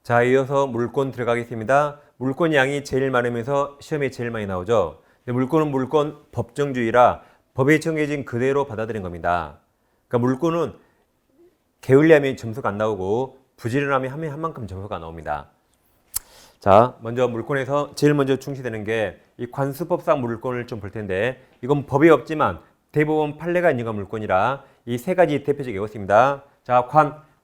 자, 이어서 물권 들어가겠습니다. 물권 양이 제일 많으면서 시험에 제일 많이 나오죠. 근데 물권은 물권 법정주의라 법에 정해진 그대로 받아들인 겁니다. 그러니까 물권은 게을리하면 점수가 안 나오고 부지런하면 하면 한 만큼 점수가 나옵니다. 자, 먼저 물권에서 제일 먼저 충시되는 게 이 관수법상 물권을 좀 볼 텐데, 이건 법이 없지만 대법원 판례가 있는 건 물권이라 이 세 가지 대표적 외웠습니다. 자,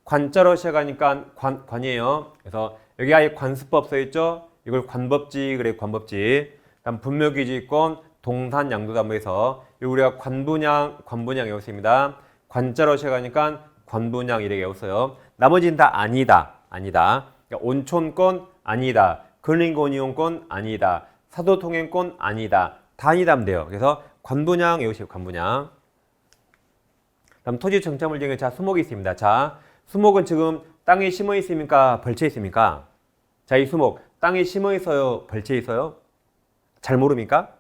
관자로 시작하니까 관이에요. 그래서 여기 아예 관수법 써있죠? 이걸 관법지 그래, 관법지. 그다음 분묘기지권, 동산양도담보에서 우리가 관분양 외웠습니다. 관자로 시작하니까 관분양 이렇게 외웠어요. 나머지는 다 아니다. 그러니까 온촌권 아니다. 근린권이용권 아니다. 사도통행권 아니다. 다 아니다 하면 돼요. 그래서 관분양 외우시고, 관분양. 다음 토지 정착물 중에 자, 수목이 있습니다. 자, 수목은 지금 땅에 심어 있습니까? 벌채 있습니까? 자, 이 수목 땅에 심어 있어요? 벌채 있어요? 잘 모릅니까?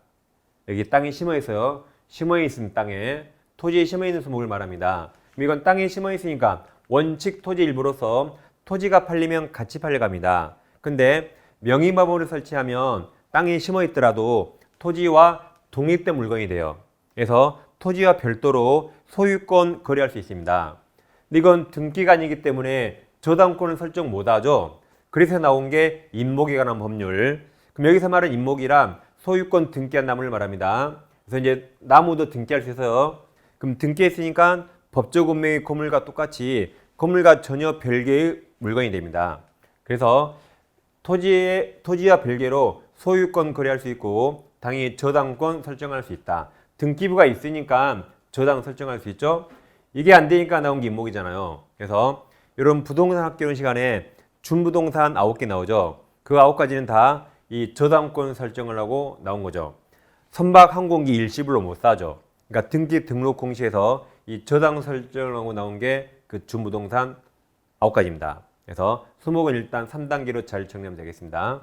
여기 땅에 심어 있어요. 심어 있는 땅에 토지에 심어 있는 수목을 말합니다. 그럼 이건 땅에 심어 있으니까 원칙 토지 일부로서 토지가 팔리면 같이 팔려갑니다. 근데 명의마법을 설치하면 땅에 심어 있더라도 토지와 독립된 물건이 돼요. 그래서 토지와 별도로 소유권 거래할 수 있습니다. 근데 이건 등기가 아니기 때문에 저당권을 설정 못하죠. 그래서 나온 게 임목에 관한 법률. 그럼 여기서 말하는 임목이란 소유권 등기한 나무를 말합니다. 그래서 이제 나무도 등기할 수 있어요. 그럼 등기했으니까 법적 운명의 건물과 똑같이 건물과 전혀 별개의 물건이 됩니다. 그래서 토지와 별개로 소유권 거래할 수 있고 당연히 저당권 설정할 수 있다. 등기부가 있으니까 저당 설정할 수 있죠. 이게 안 되니까 나온 게 임목이잖아요. 그래서 이런 부동산 학교는 시간에 준부동산 9개 나오죠. 그 9가지는 다 이 저당권 설정을 하고 나온 거죠. 선박 항공기 일시불로 못 사죠. 그러니까 등기 등록 공시에서 이 저당 설정을 하고 나온 게 그 준부동산 9가지입니다. 그래서 수목은 일단 3단계로 잘 정리하면 되겠습니다.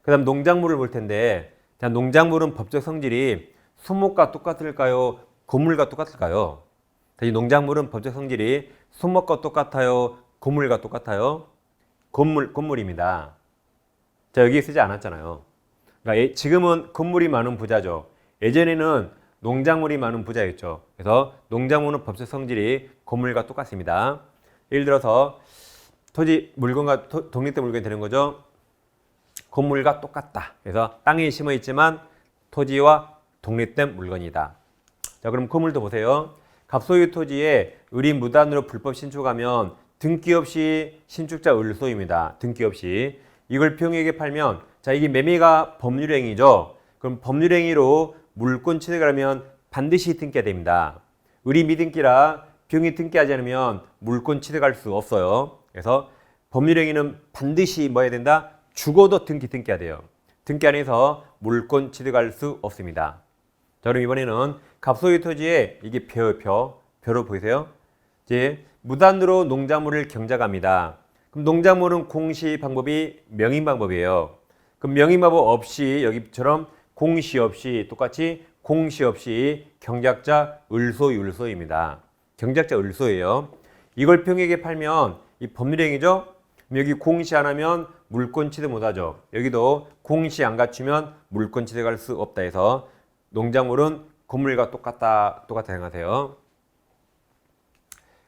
그 다음 농작물을 볼 텐데, 자, 농작물은 법적 성질이 수목과 똑같을까요? 건물과 똑같을까요? 이 농작물은 법적 성질이 수목과 똑같아요? 건물과 똑같아요? 건물입니다. 자, 여기 쓰지 않았잖아요. 그러니까 지금은 건물이 많은 부자죠. 예전에는 농작물이 많은 부자였죠. 그래서 농작물은 법적 성질이 건물과 똑같습니다. 예를 들어서 토지 물건과 독립된 물건이 되는 거죠. 건물과 똑같다. 그래서 땅에 심어 있지만 토지와 독립된 물건이다. 자, 그럼 건물도 보세요. 갑소유 토지에 을이 무단으로 불법 신축하면 등기 없이 신축자 을소유입니다. 등기 없이. 이걸 병에게 팔면, 자, 이게 매매가 법률행위죠. 그럼 법률행위로 물권 취득을 하면 반드시 등기해야 됩니다. 을이 미등기라 병이 등기하지 않으면 물권 취득할 수 없어요. 그래서 법률행위는 반드시 뭐 해야 된다? 죽어도 등기해야 돼요. 등기 안 해서 물권 취득할 수 없습니다. 자, 그럼 이번에는 갑소유 토지에 이게 벼로 보이세요? 이제 무단으로 농작물을 경작합니다. 그럼 농작물은 공시 방법이 명의 방법이에요. 그럼 명의 방법 없이 여기처럼 공시 없이 똑같이 공시 없이 경작자 을소유입니다. 경작자 을소예요. 이걸 병에게 팔면 이 법률행위죠. 여기 공시 안 하면 물권 취득 못하죠. 여기도 공시 안 갖추면 물권 취득할 수 없다 해서 농작물은 건물과 똑같다 생각하세요.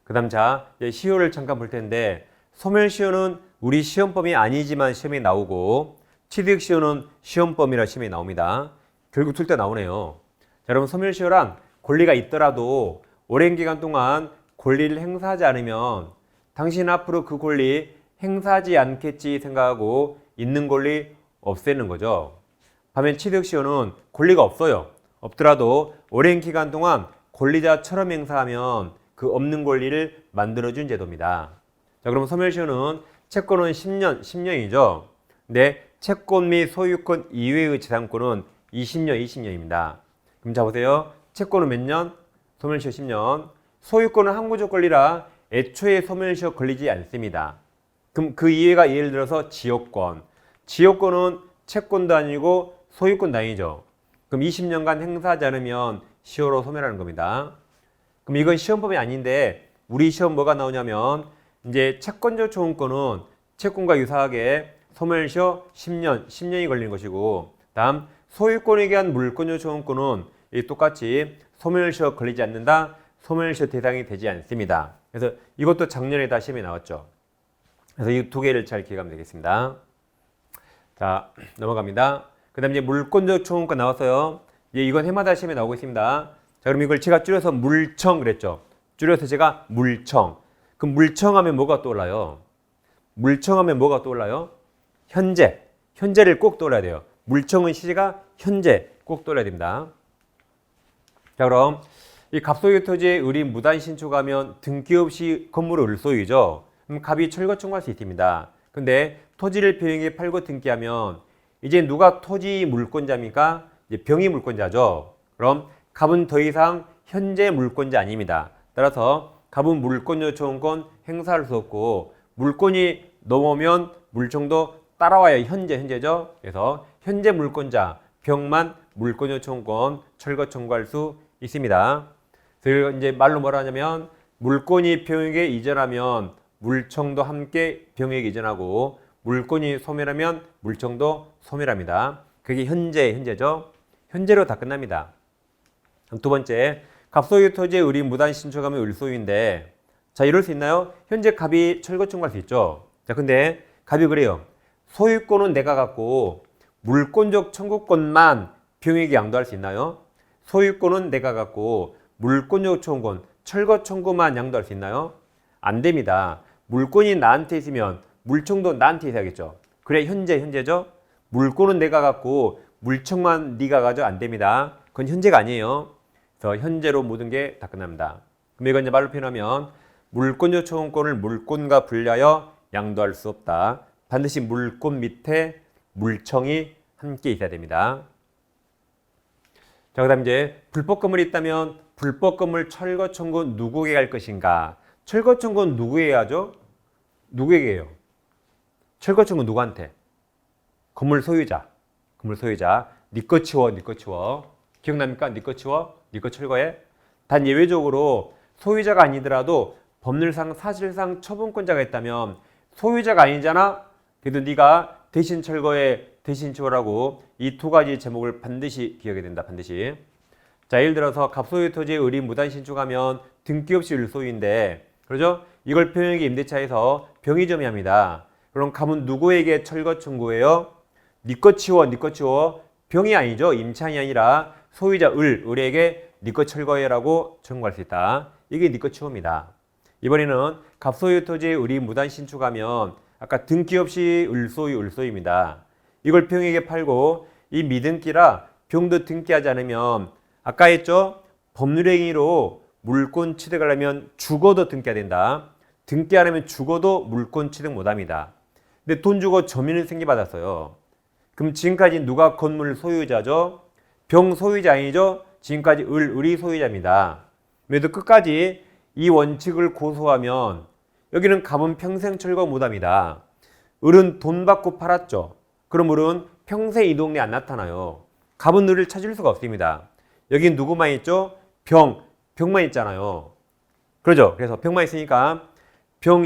그 다음 자, 시효를 잠깐 볼 텐데, 소멸시효는 우리 시험범위 아니지만 시험에 나오고, 취득시효는 시험범위라 시험에 나옵니다. 결국 틀 때 나오네요. 자, 여러분, 소멸시효란 권리가 있더라도 오랜 기간 동안 권리를 행사하지 않으면 당신 앞으로 그 권리 행사하지 않겠지 생각하고 있는 권리 없애는 거죠. 반면 취득시효는 권리가 없어요. 없더라도 오랜 기간 동안 권리자처럼 행사하면 그 없는 권리를 만들어준 제도입니다. 자, 그럼 소멸시효는 채권은 10년이죠. 근데 채권 및 소유권 이외의 재산권은 20년입니다. 그럼 자, 보세요. 채권은 몇 년? 소멸시효 10년. 소유권은 항구적 권리라 애초에 소멸시효 걸리지 않습니다. 그럼 그 이해가 예를 들어서 지역권. 지역권은 채권도 아니고 소유권도 아니죠. 그럼 20년간 행사하지 않으면 시효로 소멸하는 겁니다. 그럼 이건 시험범위 아닌데 우리 시험 뭐가 나오냐면 이제 채권적 초음권은 채권과 유사하게 소멸시효 10년이 걸리는 것이고, 다음 소유권에 의한 물권 요청권은 똑같이 소멸시효 걸리지 않는다. 소멸시효 대상이 되지 않습니다. 그래서 이것도 작년에 다 시험에 나왔죠. 그래서 이 두 개를 잘 기억하면 되겠습니다. 자, 넘어갑니다. 그 다음에 이제 물권적 청구권 나왔어요. 이건 해마다 시험에 나오고 있습니다. 자, 그럼 이걸 제가 줄여서 물청 그랬죠. 줄여서 제가 물청. 그럼 물청하면 뭐가 떠올라요? 물청하면 뭐가 떠올라요? 현재. 현재를 꼭 떠올라야 돼요. 물청의 시제가 현재 꼭 떠올라야 됩니다. 자, 그럼 이 갑소유 토지의 의리 무단 신축하면 등기 없이 건물을 을소유죠. 그럼 갑이 철거 청구할 수 있습니다. 근데 토지를 병에게 팔고 등기하면 이제 누가 토지 물권자입니까? 이제 병이 물권자죠. 그럼 갑은 더 이상 현재 물권자 아닙니다. 따라서 갑은 물권 요청권 행사할 수 없고, 물권이 넘어오면 물청도 따라와야 현재죠. 그래서 현재 물권자 병만 물권 요청권 철거 청구할 수 있습니다. 그래서 이제 말로 뭐라 하냐면 물권이 병에게 이전하면 물청도 함께 병에게 이전하고, 물권이 소멸하면 물청도 소멸합니다. 그게 현재죠. 현재로 다 끝납니다. 두 번째, 갑소유 토지의 의리 무단 신축하면 을소유인데, 자, 이럴 수 있나요? 현재 갑이 철거 청구할 수 있죠. 자, 근데 갑이 그래요. 소유권은 내가 갖고 물권적 청구권만 병에게 양도할 수 있나요? 소유권은 내가 갖고 물권적 청구권, 철거 청구만 양도할 수 있나요? 안 됩니다. 물권이 나한테 있으면 물청도 나한테 있어야겠죠. 그래 현재죠. 물권은 내가 갖고 물청만 네가 가져 안 됩니다. 그건 현재가 아니에요. 그래서 현재로 모든 게 다 끝납니다. 그럼 이건 이제 말로 표현하면 물권 요청권을 물권과 분리하여 양도할 수 없다. 반드시 물권 밑에 물청이 함께 있어야 됩니다. 자, 그다음 이제 불법 건물이 있다면 불법 건물 철거 청구 누구에게 할 것인가? 철거 청구는 누구에게 하죠? 누구에게 해요? 철거 청구 누구한테? 건물 소유자. 네 거 치워. 기억납니까? 네 거 치워. 네 거 철거해. 단 예외적으로 소유자가 아니더라도 법률상 사실상 처분권자가 있다면 소유자가 아니잖아. 그래도 네가 대신 철거해, 대신 치워라고 이 두 가지 제목을 반드시 기억해야 된다. 반드시. 자, 예를 들어서 갑소유 토지의 의리 무단 신축하면 등기 없이 을소유인데, 그러죠? 이걸 병에게 임대차에서 병이 점유합니다. 그럼 갑은 누구에게 철거 청구해요? 네 거 치워. 병이 아니죠. 임차인이 아니라 소유자 을에게 네 거 철거해라고 청구할 수 있다. 이게 네 거 치워입니다. 이번에는 갑소유 토지의 의리 무단 신축하면 아까 등기 없이 을소유입니다. 이걸 병에게 팔고 이 미등기라 병도 등기하지 않으면 아까 했죠? 법률행위로 물권 취득을 하면 죽어도 등기해야 된다. 등기 안 하면 죽어도 물권 취득 못합니다. 근데 돈 주고 점유를 생기받았어요. 그럼 지금까지 누가 건물 소유자죠? 병 소유자 아니죠? 지금까지 을이 소유자입니다. 그래도 끝까지 이 원칙을 고수하면 여기는 갑은 평생 철거 못합니다. 을은 돈 받고 팔았죠. 그럼 을은 평생 이 동네에 안 나타나요. 갑은 을을 찾을 수가 없습니다. 여기 누구만 있죠? 병만 있잖아요. 그러죠? 그래서 병만 있으니까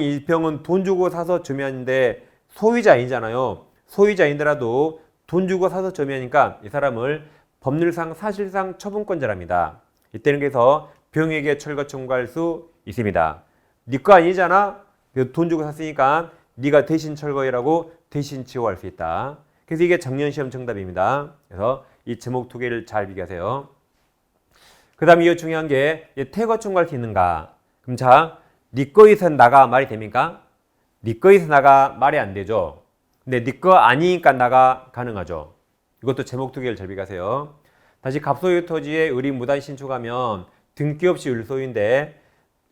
이 병은 돈 주고 사서 점유하는데 소유자 아니잖아요. 소유자인더라도 돈 주고 사서 점유하니까 이 사람을 법률상 사실상 처분권자랍니다. 이때는 그래서 병에게 철거 청구할 수 있습니다. 네 거 아니잖아? 돈 주고 샀으니까 네가 대신 철거해라고 대신 치워할 수 있다. 그래서 이게 작년 시험 정답입니다. 그래서 이 제목 두 개를 잘 비교하세요. 그 다음에 이거 중요한 게 퇴거 청구할 수 있는가? 그럼 자, 네 거에서 나가 말이 됩니까? 네 거에서 나가 말이 안 되죠. 근데 네 거 아니니까 나가 가능하죠. 이것도 제목 두 개를 잘 비교하세요. 다시 갑소유 토지에 을이 무단 신축하면 등기 없이 을소유인데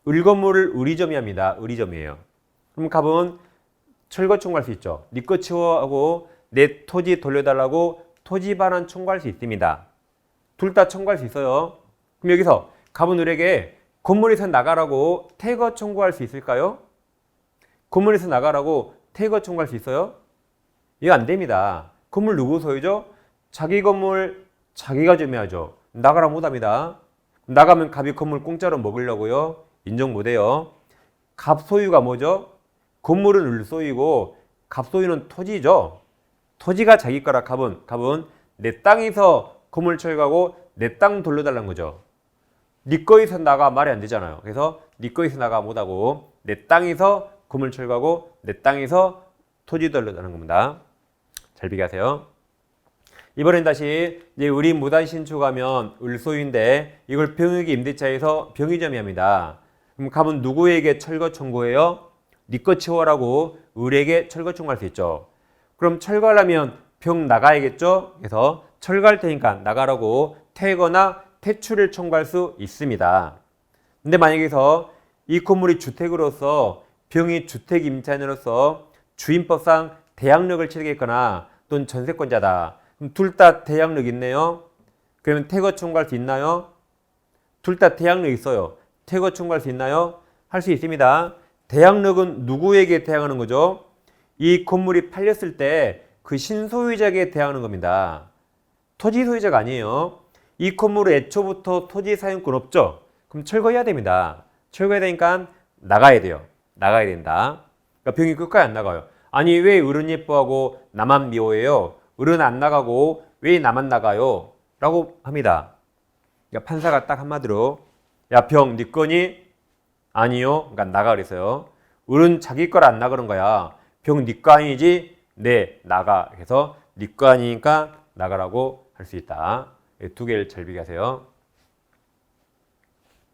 을건물을 을이점유합니다. 을이점유예요. 그럼 갑은 철거 청구할 수 있죠. 네 거 치워하고 내 토지 돌려달라고 토지 반환 청구할 수 있습니다. 둘 다 청구할 수 있어요. 그럼 여기서 갑은 을에게 건물에서 나가라고 퇴거 청구할 수 있을까요? 건물에서 나가라고 퇴거 청구할 수 있어요? 이거 안 됩니다. 건물 누구 소유죠? 자기 건물 자기가 점유하죠. 나가라 못합니다. 나가면 갑이 건물 공짜로 먹으려고요? 인정 못해요. 갑 소유가 뭐죠? 건물은 을 소유고 갑소유는 토지죠. 토지가 자기 거라 갑은 내 땅에서 건물 철거하고 내 땅 돌려달라는 거죠. 네 거에서 나가 말이 안 되잖아요. 그래서 네 거에서 나가 못하고 내 땅에서 건물 철거하고 내 땅에서 토지 돌려달라는 겁니다. 잘 비교하세요. 이번엔 다시 이제 우리 무단 신축하면 을소유인데 이걸 병역이 임대차에서 병의점이합니다. 그럼 갑은 누구에게 철거 청구해요? 네 거 치워라고 을에게 철거 청구할 수 있죠. 그럼 철거하려면 병 나가야겠죠? 그래서 철거할 테니까 나가라고 퇴거나 퇴출을 청구할 수 있습니다. 근데 만약에서 이 건물이 주택으로서 병이 주택 임차인으로서 주임법상 대항력을 치르겠거나 또는 전세권자다. 그럼 둘 다 대항력 있네요. 그러면 퇴거 청구할 수 있나요? 둘 다 대항력 있어요. 퇴거 청구할 수 있나요? 할 수 있습니다. 대항력은 누구에게 대항하는 거죠? 이 건물이 팔렸을 때 그 신소유자에게 대항하는 겁니다. 토지 소유자가 아니에요. 이 건물은 애초부터 토지 사용권 없죠? 그럼 철거해야 됩니다. 철거해야 되니까 나가야 돼요. 나가야 된다. 그러니까 병이 끝까지 안 나가요. 아니 왜 을은 예뻐하고 나만 미워해요? 을은 안 나가고 왜 나만 나가요? 라고 합니다. 그러니까 판사가 딱 한마디로 야 병 네 거니? 아니요. 그러니까 나가 그랬어요. 을은 자기 거라 안 나가는 거야. 병 네 거 아니지? 네 나가. 그래서 네 거 아니니까 나가라고 할 수 있다. 두 개를 잘 비교하세요.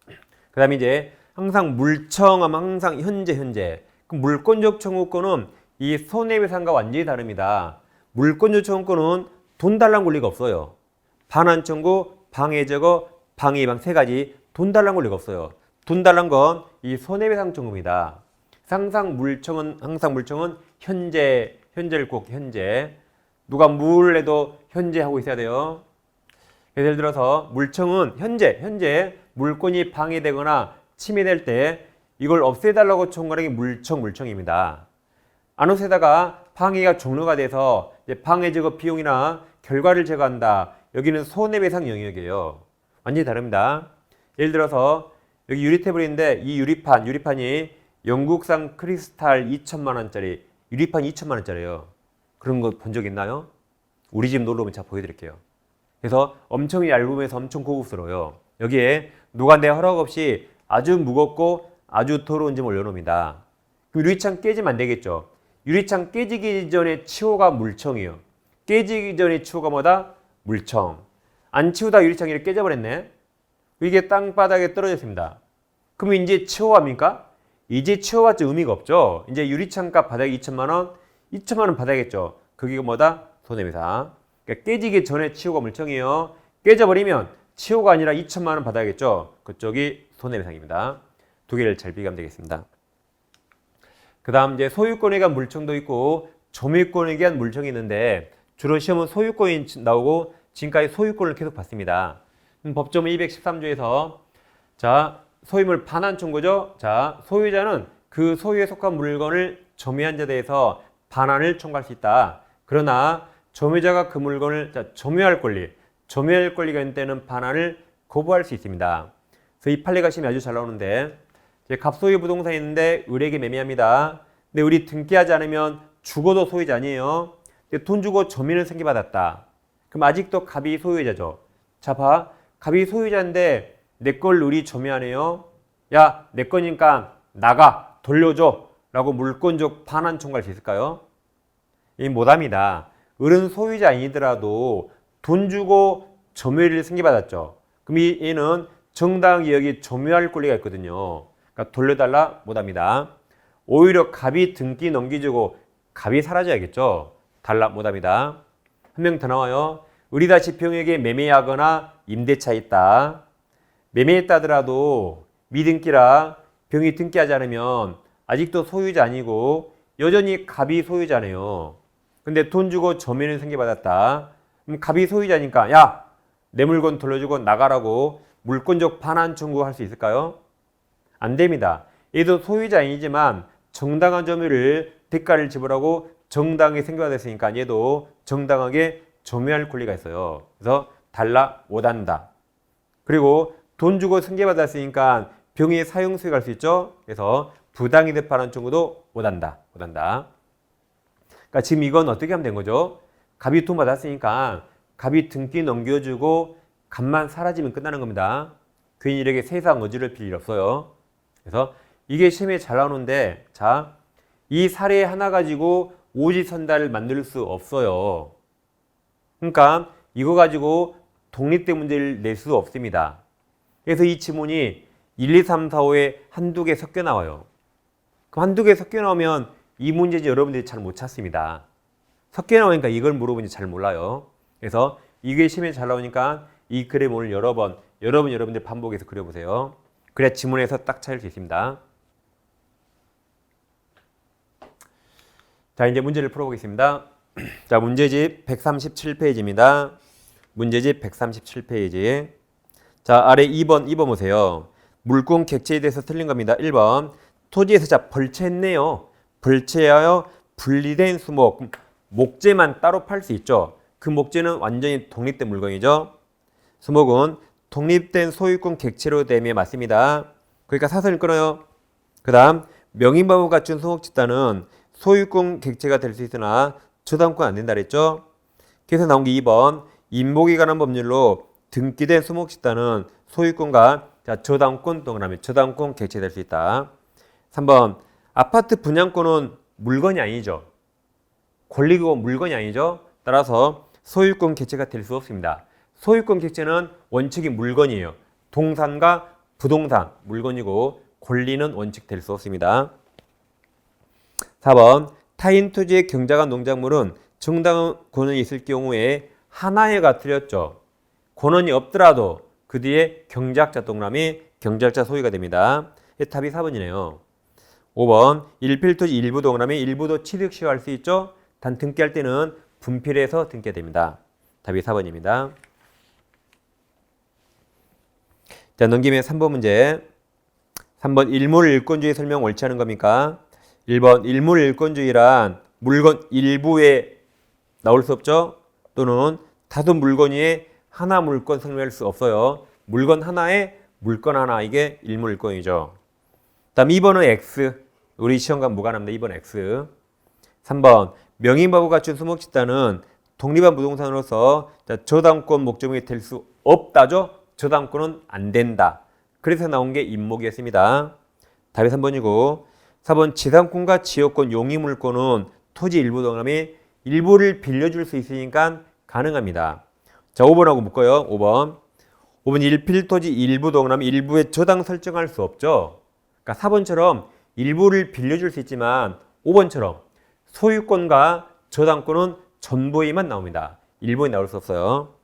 그 다음에 이제 항상 물청하면 항상 현재. 그 물권적 청구권은 이 손해배상과 완전히 다릅니다. 물권적 청구권은 돈 달라는 권리가 없어요. 반환 청구, 방해제거, 방해방 세 가지 돈 달라는 권리가 없어요. 돈 달라는 건 이 손해배상 청구입니다. 항상 물청은 현재를 꼭 현재. 누가 뭘 해도 현재 하고 있어야 돼요. 예를 들어서 물청은 현재 물권이 방해되거나 침해될 때 이걸 없애달라고 청구하는 게 물청입니다. 안 없애다가 방해가 종료가 돼서 이제 방해 제거 비용이나 결과를 제거한다. 여기는 손해배상 영역이에요. 완전히 다릅니다. 예를 들어서 여기 유리테이블인데 이 유리판이 영국산 크리스탈 2천만 원짜리 유리판 2천만 원짜리예요. 그런 거 본 적 있나요? 우리 집 놀러 오면 제가 보여드릴게요. 그래서 엄청 얇으면서 엄청 고급스러워요. 여기에 누가 내 허락 없이 아주 무겁고 아주 더러운 짐을 올려놓습니다. 그럼 유리창 깨지면 안 되겠죠. 유리창 깨지기 전에 치호가 물청이에요. 깨지기 전에 치호가 뭐다? 물청. 안 치우다 유리창이 이렇게 깨져버렸네. 이게 땅바닥에 떨어졌습니다. 그럼 이제 치호합니까? 이제 치호봤자 의미가 없죠. 이제 유리창값 바닥에 2천만 원, 2천만 원 받아야겠죠. 그게 뭐다? 손해배상. 그러니까 깨지기 전에 치호가 물청이에요. 깨져버리면 치호가 아니라 2천만 원 받아야겠죠. 그쪽이 손해배상입니다. 두 개를 잘 비교하면 되겠습니다. 그 다음 이제 소유권에 대한 물청도 있고 점유권에 대한 물청이 있는데 주로 시험은 소유권이 나오고 지금까지 소유권을 계속 봤습니다. 법조문 213조에서 자 소유물 반환 청구죠. 자 소유자는 그 소유에 속한 물건을 점유한 자에 대해서 반환을 청구할 수 있다. 그러나 점유자가 그 물건을 점유할 권리가 있는 때는 반환을 거부할 수 있습니다. 그래서 이 판례가 시험에 아주 잘 나오는데 갑소유 부동산이 있는데 을에게 매매합니다. 근데 을이 등기하지 않으면 죽어도 소유자 아니에요. 근데 돈 주고 점유는 생기받았다. 그럼 아직도 갑이 소유자죠. 자 봐. 갑이 소유자인데 내 걸 을이 점유하네요. 야, 내 거니까 나가 돌려줘 라고 물권적 반환 청구할 수 있을까요? 이 못합니다. 을은 소유자 아니더라도 돈 주고 점유를 생기받았죠. 그럼 얘는 정당하게 여기 점유할 권리가 있거든요. 그러니까 돌려달라 못합니다. 오히려 갑이 등기 넘기주고 갑이 사라져야겠죠. 달라 못합니다. 한 명 더 나와요. 을이 다시 병에게 매매하거나 임대차 있다. 매매했다 하더라도 미등기라 병이 등기하지 않으면 아직도 소유자 아니고 여전히 갑이 소유자네요. 근데 돈 주고 점유는 생겨받았다. 그럼 갑이 소유자니까 야, 내 물건 돌려주고 나가라고 물권적 반환 청구할 수 있을까요? 안 됩니다. 얘도 소유자 아니지만 정당한 점유를 대가를 지불하고 정당하게 생겨받았으니까 얘도 정당하게 점유할 권리가 있어요. 그래서 달라 못한다. 그리고 돈 주고 승계받았으니까 병의 사용 수익 할 수 있죠. 그래서 부당이득 반환 청구도 못한다. 그러니까 지금 이건 어떻게 하면 된 거죠? 갑이 돈 받았으니까 갑이 등기 넘겨주고 갑만 사라지면 끝나는 겁니다. 괜히 이렇게 세상 어지럽힐 일 없어요. 그래서 이게 시험에 잘 나오는데, 자, 이 사례 하나 가지고 오지선다를 만들 수 없어요. 그러니까 이거 가지고 독립된 문제를 낼 수 없습니다. 그래서 이 지문이 1, 2, 3, 4, 5에 한두 개 섞여 나와요. 그럼 한두 개 섞여 나오면 이 문제지 여러분들이 잘 못 찾습니다. 섞여 나오니까 이걸 물어보니 잘 몰라요. 그래서 이게 시험에 잘 나오니까 이 그림을 여러 번, 여러분들 반복해서 그려보세요. 그래야 지문에서 딱 찾을 수 있습니다. 자, 이제 문제를 풀어보겠습니다. 자, 문제집 137페이지입니다. 문제집 137페이지. 자, 아래 2번 보세요. 물권 객체에 대해서 틀린 겁니다. 1번. 토지에서 자, 벌채했네요. 벌채하여 분리된 수목. 목재만 따로 팔 수 있죠. 그 목재는 완전히 독립된 물건이죠. 수목은 독립된 소유권 객체로 됨에 맞습니다. 그러니까 사선을 끊어요. 그 다음 명의마법 갖춘 수목 집단은 소유권 객체가 될 수 있으나 저당권 안 된다 그랬죠. 그래서 나온 게 2번. 임목에 관한 법률로 등기된 수목 집단은 소유권과 저당권 동그라미 저당권 객체될 수 있다. 3번. 아파트 분양권은 물건이 아니죠. 권리고 물건이 아니죠. 따라서 소유권 객체가 될 수 없습니다. 소유권 객체는 원칙이 물건이에요. 동산과 부동산 물건이고 권리는 원칙 될 수 없습니다. 4번. 타인 토지의 경작한 농작물은 정당 권한이 있을 경우에 하나에가 틀렸죠. 권한이 없더라도 그 뒤에 경작자 동그라미 경작자 소유가 됩니다. 답이 4번이네요. 5번. 일필토지 일부 동그라미 일부도 취득 시효할 수 있죠. 단 등기할 때는 분필해서 등기가 됩니다. 답이 4번입니다. 자, 넘기면 3번 문제. 3번 일물일권주의 설명 옳지 않은 겁니까? 1번 일물일권주의란 물건 일부에 나올 수 없죠. 또는 다수 물건 위에 하나 물건 설명할 수 없어요. 물건 하나에 물건 하나 이게 일물일권이죠. 다음 2번은 X. 우리 시험과 무관합니다. 2번 X. 3번 명의마법 갖춘 수목집단은 독립한 부동산으로서 저당권 목적물이 될 수 없다죠. 저당권은 안 된다. 그래서 나온 게 임목이었습니다. 답이 3번이고 4번 지상권과 지역권 용의물권은 토지 일부 동그라미 일부를 빌려줄 수 있으니까 가능합니다. 자, 5번하고 묶어요. 5번 일필토지 일부 동그라미 일부에 저당 설정할 수 없죠. 그러니까 4번처럼 일부를 빌려줄 수 있지만 5번처럼 소유권과 저당권은 전부에만 나옵니다. 일부에 나올 수 없어요.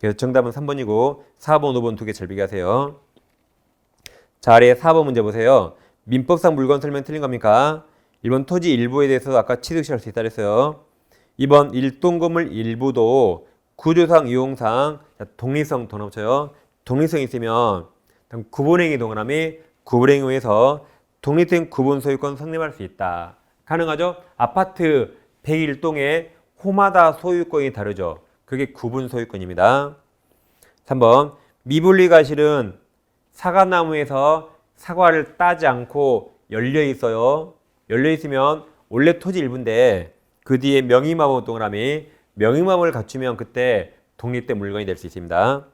그래서 정답은 3번이고 4번, 5번 두 개 잘 비교하세요. 자, 아래 4번 문제 보세요. 민법상 물건 설명 틀린 겁니까? 1번 토지 일부에 대해서 아까 취득시할 수 있다 그랬어요. 2번 일동건물 일부도 구조상 이용상 독립성 더 넘쳐요. 독립성이 있으면 구분행위 동그라미 구분행위에 의해서 독립된 구분 소유권 성립할 수 있다. 가능하죠? 아파트 101동에 호마다 소유권이 다르죠. 그게 구분 소유권입니다. 3번 미분리 과실은 사과나무에서 사과를 따지 않고 열려 있어요. 열려 있으면 원래 토지 일부인데 그 뒤에 명의마법 동그라미 명의마법을 갖추면 그때 독립된 물건이 될 수 있습니다.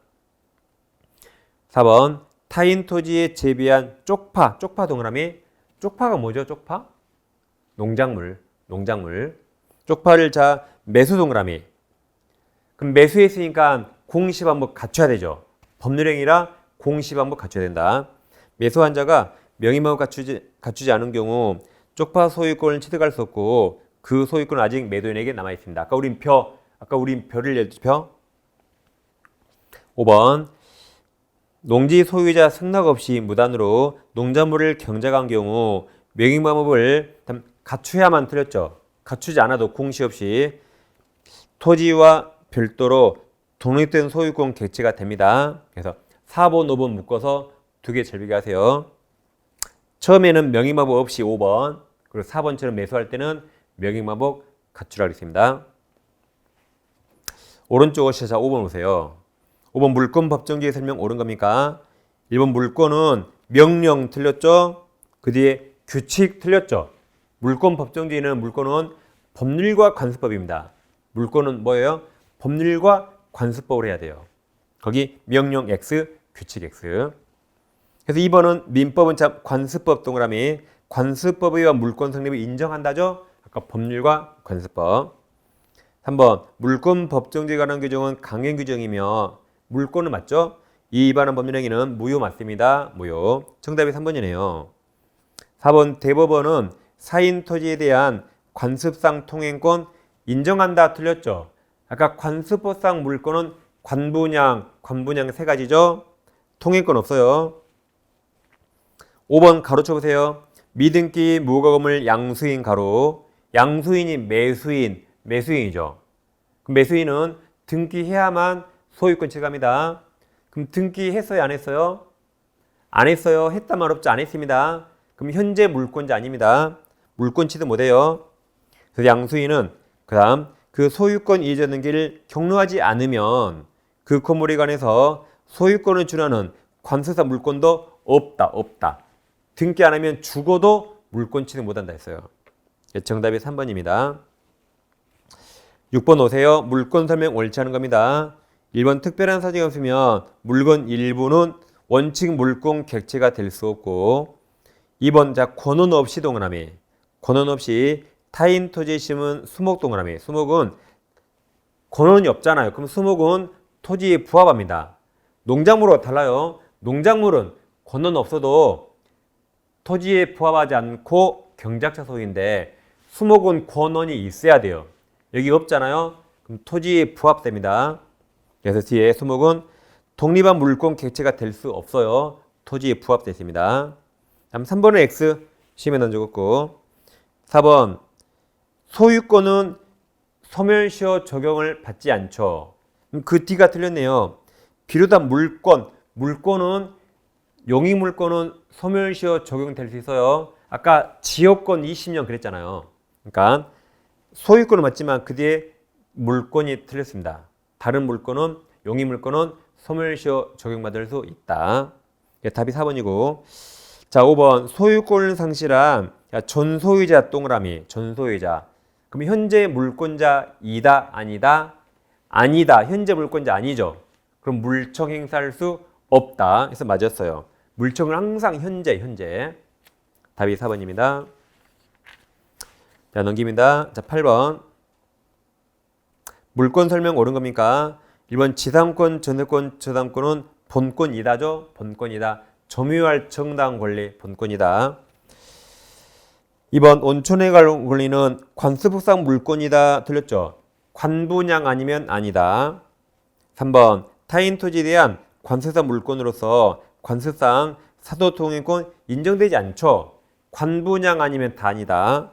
4번 타인 토지에 재배한 쪽파 동그라미 쪽파가 뭐죠? 쪽파? 농작물. 쪽파를 자 매수 동그라미. 그럼 매수했으니까 공시방법 갖춰야 되죠. 법률행위라 공시방법 갖춰야 된다. 매수한 자가 명의마법 갖추지 않은 경우 쪽파 소유권을 취득할 수 없고 그 소유권은 아직 매도인에게 남아 있습니다. 아까 우린 벼를 냈죠. 5번 농지 소유자 승낙 없이 무단으로 농작물을 경작한 경우 명의마법을 갖춰야만 틀렸죠. 갖추지 않아도 공시 없이 토지와 별도로 독립된 소유권 객체가 됩니다. 그래서 4번, 5번 묶어서 두 개 잘 비교하세요. 처음에는 명의마법 없이 5번, 그리고 4번처럼 매수할 때는 명의마법 갖추라 그랬습니다. 오른쪽 어시자 5번 보세요. 5번 물권 법정지의 설명 옳은 겁니까? 1번 물권은 명령 틀렸죠? 그 뒤에 규칙 틀렸죠? 물권 법정지에는 물권은 법률과 관습법입니다. 물권은 뭐예요? 법률과 관습법을 해야 돼요. 거기 명령 X, 규칙 X. 그래서 2번은 민법은 참 관습법 동그라미. 관습법에 의한 물권 성립을 인정한다죠? 아까 법률과 관습법. 3번 물권 법정주의에 관한 규정은 강행 규정이며 물권은 맞죠? 이 위반한 법률 행위는 무효 맞습니다. 무효. 정답이 3번이네요. 4번 대법원은 사인 토지에 대한 관습상 통행권 인정한다. 틀렸죠? 아까 관습법상 물권은 관분양, 관분양 세 가지죠? 통행권 없어요. 5번 가로쳐 보세요. 미등기 무허가 건물 양수인 가로. 양수인이 매수인, 매수인이죠. 그럼 매수인은 등기해야만 소유권 취득합니다. 그럼 등기했어요, 안 했어요? 안 했어요. 했다 말 없죠. 안 했습니다. 그럼 현재 물권자 아닙니다. 물권 취득 못해요. 그래서 양수인은 그 다음 그 소유권 이전 등기를 경로하지 않으면 그 건물에 관해서 소유권을 준하는 관습상 물권도 없다. 등기 안 하면 죽어도 물권 취득 못한다 했어요. 정답이 3번입니다. 6번 오세요. 물권 설명 옳지 않은 겁니다. 1번 특별한 사정이 없으면 물건 일부는 원칙 물권 객체가 될 수 없고 2번 자 권한 없이 동그라미. 권한 없이 타인 토지에 심은 수목 동그라미. 수목은 권한이 없잖아요. 그럼 수목은 토지에 부합합니다. 농작물과 달라요. 농작물은 권한 없어도 토지에 부합하지 않고 경작자 소유인데 수목은 권한이 있어야 돼요. 여기 없잖아요. 그럼 토지에 부합됩니다. 그래서 뒤에 수목은 독립한 물권 객체가 될 수 없어요. 토지에 부합되어 있습니다. 다음 3번은 X 시험에 던져갖고 4번 소유권은 소멸시효 적용을 받지 않죠. 그 D가 틀렸네요. 비롯한 물권은 용익물권은 소멸시효 적용될 수 있어요. 아까 지역권 20년 그랬잖아요. 그러니까 소유권은 맞지만 그 뒤에 물권이 틀렸습니다. 다른 물권은 용익물권은 소멸시효 적용받을 수 있다. 답이 4번이고 자 5번 소유권을 상실한 전소유자 동그라미 전소유자 그럼 현재 물권자이다 아니다? 아니다. 현재 물권자 아니죠. 그럼 물청 행사할 수 없다. 그래서 맞았어요. 물청은 항상 현재 답이 4번입니다. 자 넘깁니다. 자 8번 물권 설명 옳은 겁니까? 1번 지상권, 전세권, 저당권은 본권이다죠? 본권이다. 점유할 정당 권리 본권이다. 2번 온천에 관한 권리는 관습법상 물권이다. 틀렸죠? 관분양 아니면 아니다. 3번 타인 토지에 대한 관습상 물권으로서 관습상 사도통행권 인정되지 않죠? 관분양 아니면 다 아니다.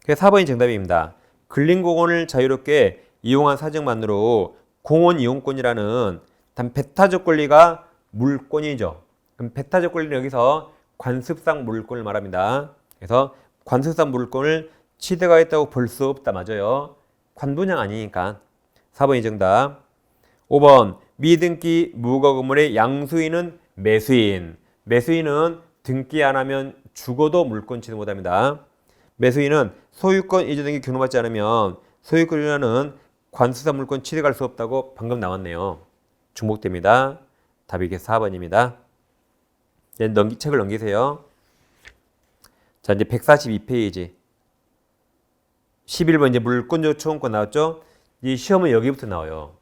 그래서 4번이 정답입니다. 근린공원을 자유롭게 이용한 사정만으로 공원 이용권이라는 단 배타적 권리가 물권이죠. 그럼 배타적 권리는 여기서 관습상 물권을 말합니다. 그래서 관습상 물권을 취득하겠다고 볼 수 없다. 맞아요. 관분양 아니니까. 4번이 정답. 5번 미등기 무허가 건물의 양수인은 매수인. 매수인은 등기 안 하면 죽어도 물권 취득 못합니다. 매수인은 소유권 이전 등기 경로받지 않으면 소유권 이전하는 관습상 물권 취득할 수 없다고 방금 나왔네요. 중복됩니다. 답이 이게 4번입니다. 이제 책을 넘기세요. 자, 이제 142페이지. 11번 이제 물권적 초원권 나왔죠? 이 시험은 여기부터 나와요.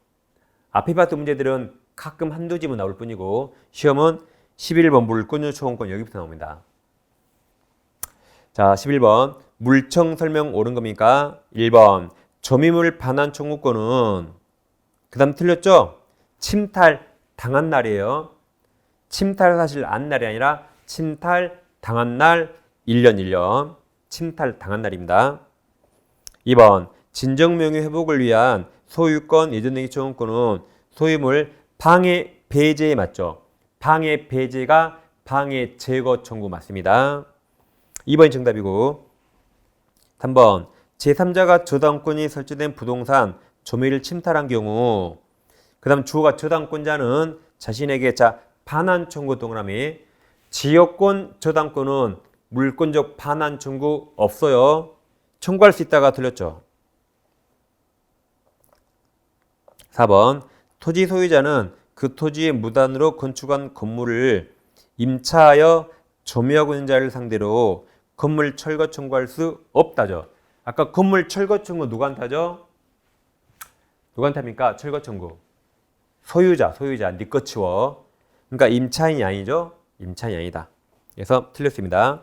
앞에 봤던 문제들은 가끔 한두 집은 나올 뿐이고 시험은 11번 물권적 초원권 여기부터 나옵니다. 자, 11번 물청 설명 옳은 겁니까? 1번 점유물 반환 청구권은 그 다음 틀렸죠? 침탈 당한 날이에요. 침탈 사실 안 날이 아니라 침탈 당한 날 1년 침탈 당한 날입니다. 2번 진정명예 회복을 위한 소유권 이전 등기 청구권은 소유물 방해 배제에 맞죠? 방해 배제가 방해 제거 청구 맞습니다. 2번이 정답이고 3번 제3자가 저당권이 설치된 부동산 점유를 침탈한 경우 그 다음 주어가 저당권자는 자신에게 반환 청구 동그라미 지역권 저당권은 물권적 반환 청구 없어요. 청구할 수 있다가 틀렸죠. 4번 토지 소유자는 그 토지에 무단으로 건축한 건물을 임차하여 점유하고 있는 자를 상대로 건물 철거 청구할 수 없다죠. 아까 건물 철거 청구 누구한테 하죠? 누구한테 합니까? 철거 청구. 소유자, 네 거 치워. 그러니까 임차인이 아니죠? 임차인이 아니다. 그래서 틀렸습니다.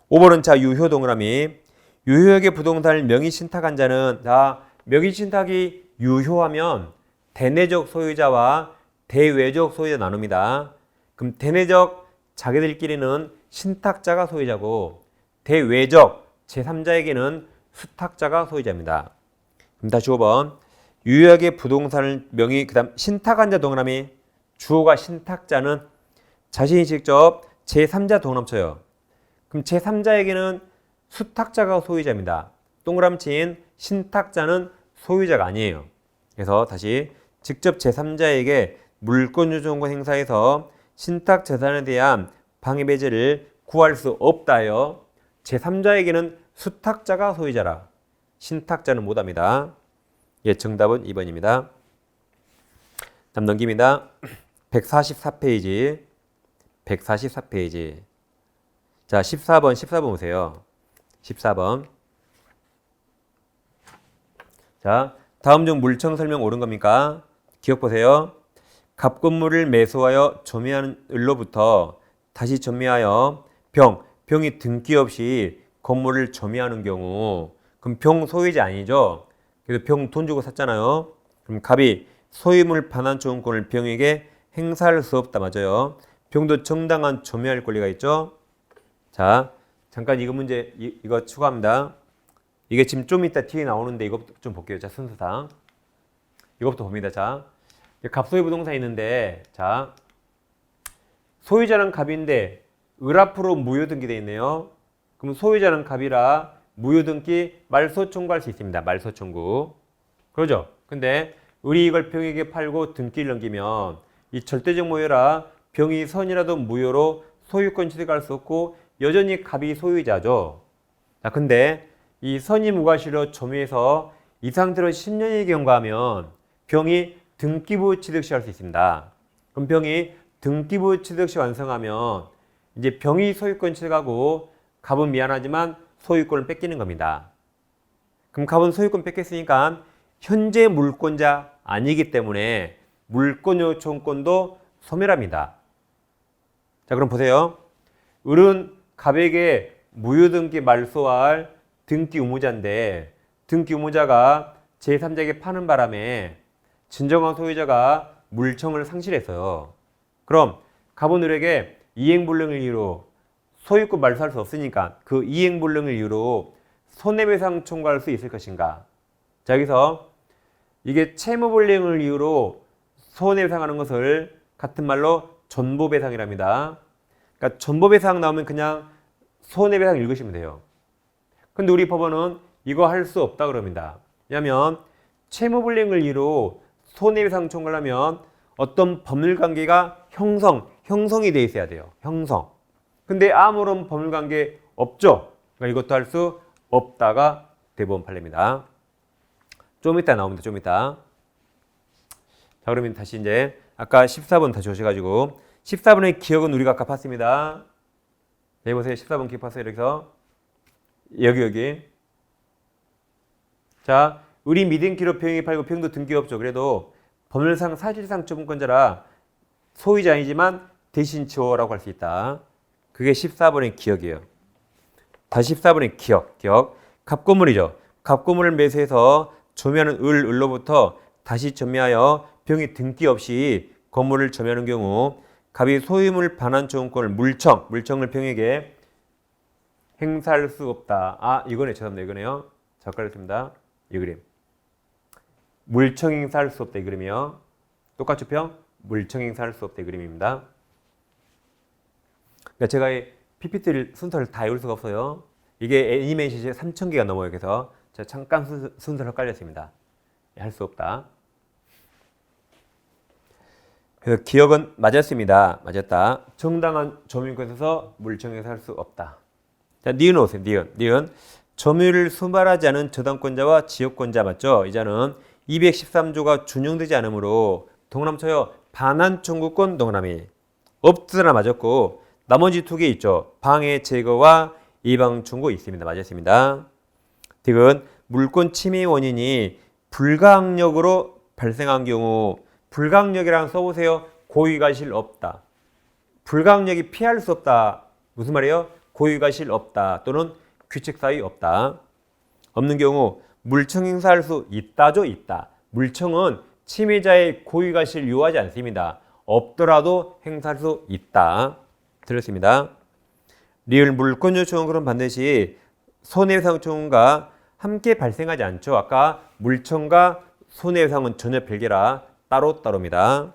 5번은 자, 유효 동그라미. 유효하게 부동산을 명의 신탁한 자는, 자, 명의 신탁이 유효하면 대내적 소유자와 대외적 소유자 나눕니다. 그럼 대내적 자기들끼리는 신탁자가 소유자고 대외적 제3자에게는 수탁자가 소유자입니다. 그럼 다시 5번. 유효하게 부동산을 명의 그다음 신탁한 자 동그라미. 주어가 신탁자는 자신이 직접 제3자 동그라미 쳐요. 그럼 제3자에게는 수탁자가 소유자입니다. 동그라미 친 신탁자는 소유자가 아니에요. 그래서 다시 직접 제3자에게 물권유전권 행사해서 신탁 재산에 대한 방해 배제를 구할 수 없다요. 제3자에게는 수탁자가 소유자라. 신탁자는 못합니다. 예, 정답은 2번입니다. 다음 넘깁니다. 144페이지. 144페이지. 자, 14번 보세요. 14번. 자, 다음 중 물청 설명 옳은 겁니까? 기억 보세요. 갑건물을 매수하여 점유하는 을로부터 다시 점유하여 병이 등기 없이 건물을 점유하는 경우, 그럼 병 소유자 아니죠? 그래서 병 돈 주고 샀잖아요. 그럼 갑이 소유물 반환 초용권을 병에게 행사할 수 없다. 맞아요. 병도 정당한 점유할 권리가 있죠. 자, 잠깐 이거 문제 이거 추가합니다. 이게 지금 좀 이따 뒤에 나오는데 이것부터 좀 볼게요. 자, 순서상 이것부터 봅니다. 자, 갑소유 부동산이 있는데, 자, 소유자는 갑인데 을 앞으로 무효 등기되어 있네요. 그럼 소유자는 갑이라 무효 등기 말소 청구할 수 있습니다. 말소 청구. 그러죠? 근데 을이 이걸 병에게 팔고 등기를 넘기면 이 절대적 무효라 병이 선이라도 무효로 소유권 취득할 수 없고 여전히 갑이 소유자죠. 자, 근데 이 선이 무과시로 점유해서 이 상태로 10년이 경과하면 병이 등기부 취득 시 할 수 있습니다. 그럼 병이 등기부 취득 시 완성하면 이제 병이 소유권 취득하고 갑은 미안하지만 소유권을 뺏기는 겁니다. 그럼 갑은 소유권 뺏겼으니까 현재 물권자 아니기 때문에 물권 요청권도 소멸합니다. 자, 그럼 보세요. 을은 갑에게 무효등기 말소할 등기 의무자인데 등기 의무자가 제3자에게 파는 바람에 진정한 소유자가 물청을 상실했어요. 그럼 갑은 을에게 이행불능을 이유로 소유권 말소할 수 없으니까 그 이행불능을 이유로 손해배상 청구할 수 있을 것인가? 자, 여기서 이게 채무불능을 이유로 손해배상하는 것을 같은 말로 전보배상이랍니다. 그러니까 전보배상 나오면 그냥 손해배상 읽으시면 돼요. 근데 우리 법원은 이거 할 수 없다 그럽니다. 왜냐하면 채무불능을 이유로 손해배상 청구를 하면 어떤 법률관계가 형성이 돼 있어야 돼요. 형성. 근데 아무런 법률관계 없죠. 그러니까 이것도 할 수 없다가 대법원 판례입니다. 좀 이따 나옵니다. 좀 이따. 자, 그러면 다시 이제 아까 14번 다시 오셔가지고 14번의 기억은 우리가 아까 봤습니다. 여기 보세요. 14번 기억 봤어요. 여기서 여기. 자, 을이 미등기로 병이 팔고 병도 등기 없죠. 그래도 법률상 사실상 처분권자라 소유자 아니지만 대신 지워라고 할 수 있다. 그게 14번의 기억이에요. 다시 14번의 기억. 갑건물이죠. 갑건물을 매수해서 점유하는 을로부터 다시 점유하여 병이 등기 없이 건물을 점유하는 경우 갑이 소유물 반환 초용권을 물청을 병에게 행사할 수 없다. 아, 이거네. 죄송합니다. 이거네요. 자, 헷갈렸습니다. 이 그림. 물청 행사할 수 없다. 이 그림이요. 똑같죠, 평? 물청 행사할 수 없다. 이 그림입니다. 그러니까 제가 이 PPT 순서를 다 읽을 수가 없어요. 이게 애니메이션이 3,000개가 넘어요. 그래서 제가 잠깐 순서를 헷갈렸습니다. 할 수 없다. 그래서 기억은 맞았습니다. 맞았다. 정당한 점유권에서 물청에서 할 수 없다. 자, 니은 오세요. 니은. 점유율을 수말하지 않은 저당권자와 지역권자 맞죠? 이자는 213조가 준용되지 않으므로 동그라미 반환 청구권 동그라미 없으나 맞았고 나머지 두 개 있죠. 방해 제거와 예방 청구 있습니다. 맞았습니다. 득은 물권 침해 원인이 불가항력으로 발생한 경우 불가항력이랑 써보세요. 고의가실 없다. 불가항력이 피할 수 없다. 무슨 말이에요? 고의가실 없다. 또는 규칙 사유 없다. 없는 경우 물청 행사할 수 있다죠. 있다. 물청은 침해자의 고의가실 요하지 않습니다. 없더라도 행사할 수 있다. 들렸습니다. 리을 물권 요청은 반드시 손해배상 청구가 함께 발생하지 않죠. 아까 물청과 손해배상은 전혀 별개라 따로따로입니다.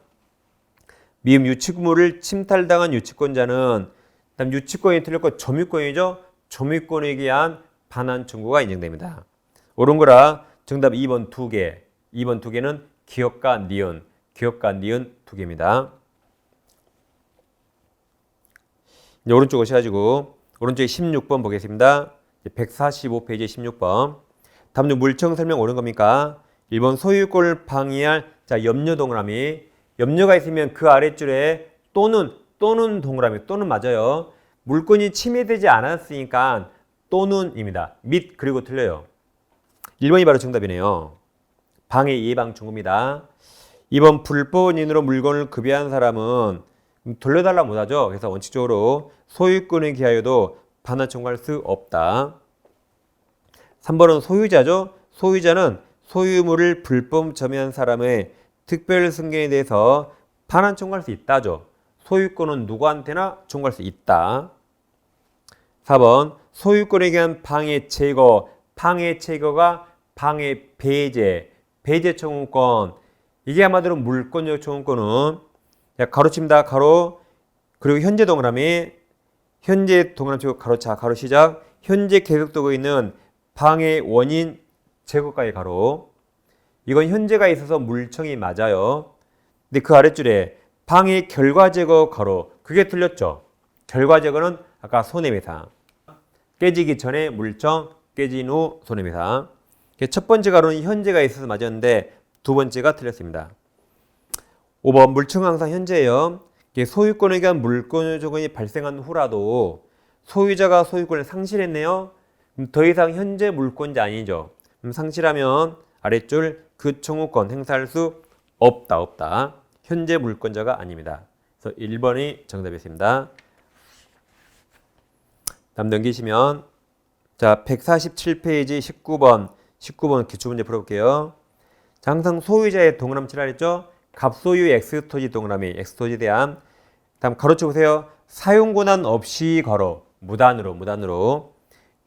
미음 유치구물을 침탈당한 유치권자는 다음 유치권이 틀렸고 점유권이죠. 점유권에 의한 반환 청구가 인정됩니다. 옳은 거라 정답 2번 2개. 2번 2개는 기억과 니은 두 개입니다. 이제 오른쪽 오셔가지고 오른쪽에 16번 보겠습니다. 145페이지 16번. 다음 중 물청 설명 옳은 겁니까? 1번 소유권을 방해할 염려 동그라미. 염려가 있으면 그 아랫줄에 또는 동그라미 또는 맞아요. 물권이 침해되지 않았으니까 또는입니다. 및 그리고 틀려요. 1번이 바로 정답이네요. 방해 예방 청구입니다. 2번 불법인으로 물건을 급여한 사람은 돌려달라 못하죠. 그래서 원칙적으로 소유권에 기하여도 반환 청구할 수 없다. 3번은 소유자죠. 소유자는 소유물을 불법 점유한 사람의 특별 승계에 대해서 반환 청구할 수 있다죠. 소유권은 누구한테나 청구할 수 있다. 4번 소유권에 대한 방해 제거. 방해 제거가 방해 배제 청구권. 이게 아마도 물권적 청구권은 가로칩니다. 가로 그리고 현재 동그라미 치고 가로차 가로 시작 현재 계속되고 있는 방해 원인 제거까지 가로. 이건 현재가 있어서 물청이 맞아요. 근데 그 아랫줄에 방해 결과 제거 가로 그게 틀렸죠. 결과 제거는 아까 손해배상. 깨지기 전에 물청, 깨진 후 손해배상. 첫 번째 가로는 현재가 있어서 맞았는데 두 번째가 틀렸습니다. 5번 물청은 항상 현재예요. 소유권에 대한 물권 조건이 발생한 후라도 소유자가 소유권을 상실했네요. 그럼 더 이상 현재 물권자 아니죠. 그럼 상실하면 아랫줄 그 청구권 행사할 수 없다. 현재 물권자가 아닙니다. 그래서 1번이 정답이었습니다. 다음 넘기시면 자 147페이지 19번 기출문제 풀어볼게요. 자, 항상 소유자의 동그라미 칠라 했죠. 갑소유 X토지 동그라미 X토지에 대한 다음 가로쳐 보세요. 사용권한 없이 가로 무단으로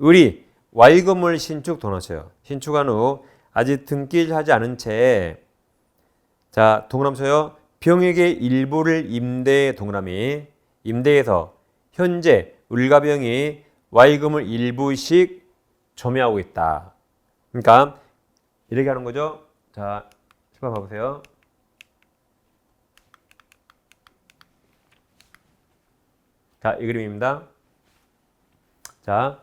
을이 Y건물 신축 도나쳐요. 신축한 후 아직 등기를 하지 않은 채 자 동그라미 쳐요. 병에게 일부를 임대 동그라미 임대해서 현재 을과 병이 Y금을 일부씩 점유하고 있다. 그러니까 이렇게 하는 거죠. 자, 10번 봐보세요. 자, 이 그림입니다. 자,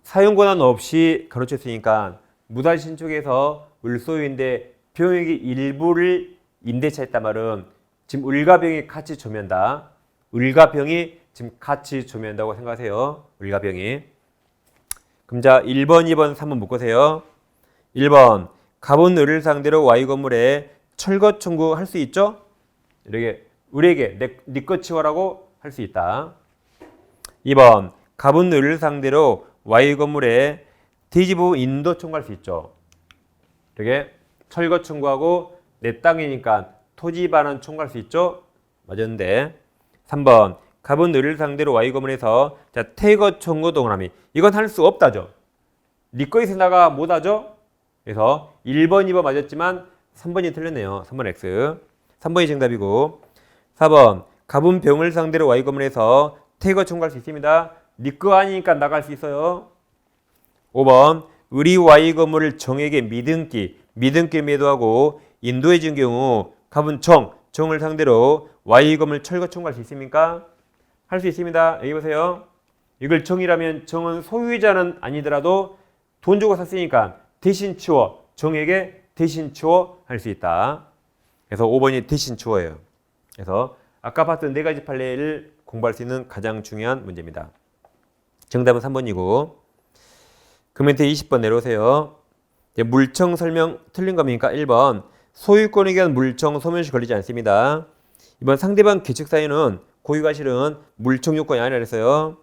사용권한 없이 가로쳤으니까 무단 신축에서 을소유인데 병에게 일부를 임대차 했단 말은 지금 을과 병이 같이 점유한다. 을과 병이 지금 같이 점유한다고 생각하세요. 을과 병이. 그럼 자 1번, 2번, 3번 묶으세요. 1번 갑은 을을 상대로 Y 건물에 철거 청구할 수 있죠? 이렇게 을에게 네 것 치워라고 할 수 있다. 2번 갑은 을을 상대로 Y 건물에 대지부 인도 청구할 수 있죠. 이렇게 철거 청구하고 내 땅이니까 토지 반환 청구할 수 있죠. 맞았는데 3번 갑은 을을 상대로 Y 건물에서 자 퇴거 청구 동그라미 이건 할 수 없다죠. 네 거 있으다가 못하죠. 그래서 1번, 2번 맞았지만 3번이 틀렸네요. 3번 X. 3번이 정답이고 4번 갑은 병을 상대로 Y 건물에서 퇴거 청구할 수 있습니다. 네 거 아니니까 나갈 수 있어요. 5번 을이 Y 건물을 정에게 미등기 매도하고 인도해 준 경우 갑은 정을 상대로 Y 건물 철거 청구할 수 있습니까? 할 수 있습니다. 여기 보세요. 이걸 정이라면 정은 소유자는 아니더라도 돈 주고 샀으니까 대신 치워. 정에게 대신 치워 할 수 있다. 그래서 5번이 대신 치워예요. 그래서 아까 봤던 네 가지 판례를 공부할 수 있는 가장 중요한 문제입니다. 정답은 3번이고 그멘트 20번 내려오세요. 물청 설명 틀린 겁니까? 1번 소유권에 대한 물청 소멸시 걸리지 않습니다. 이번 상대방 계측 사유는 고유가 실은 물청 요건이 아니라 그랬어요.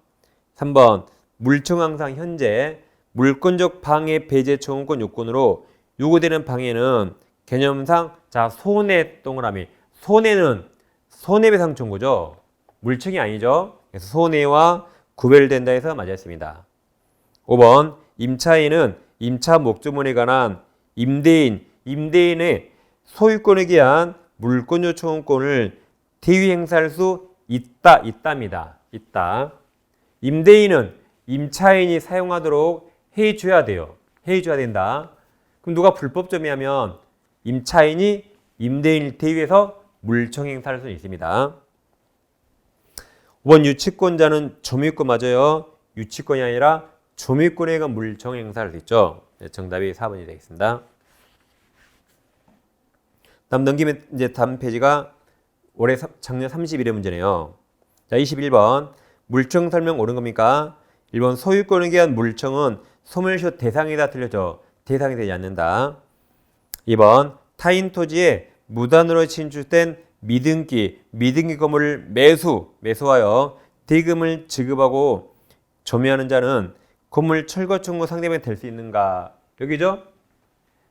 3번 물청 항상 현재 물권적 방해 배제 청구권 요건으로 요구되는 방해는 개념상 자 손해 동그라미 손해는 손해배상 청구죠. 물청이 아니죠. 그래서 손해와 구별된다 해서 맞았습니다. 5번 임차인은 임차 목적물에 관한 임대인의 소유권에 대한 물권적 청구권을 대위 행사할 수 있답니다. 있다. 임대인은 임차인이 사용하도록 해줘야 돼요. 해줘야 된다. 그럼 누가 불법점이하면 임차인이 임대인을 대위해서 물청 행사할 수 있습니다. 5번 유치권자는 점유권 맞아요. 유치권이 아니라 점유권에 의한 물청 행사할 수 있죠. 네, 정답이 4번이 되겠습니다. 다음 넘기면 이제 다음 페이지가 올해 작년 31회 문제네요. 자, 21번 물청 설명 옳은 겁니까? 1번 소유권에 의한 물청은 소멸시효 대상이다 틀렸죠. 대상이 되지 않는다. 2번 타인 토지에 무단으로 진출된 미등기 건물을 매수하여 대금을 지급하고 점유하는 자는 건물 철거 청구 상대방이 될 수 있는가? 여기죠?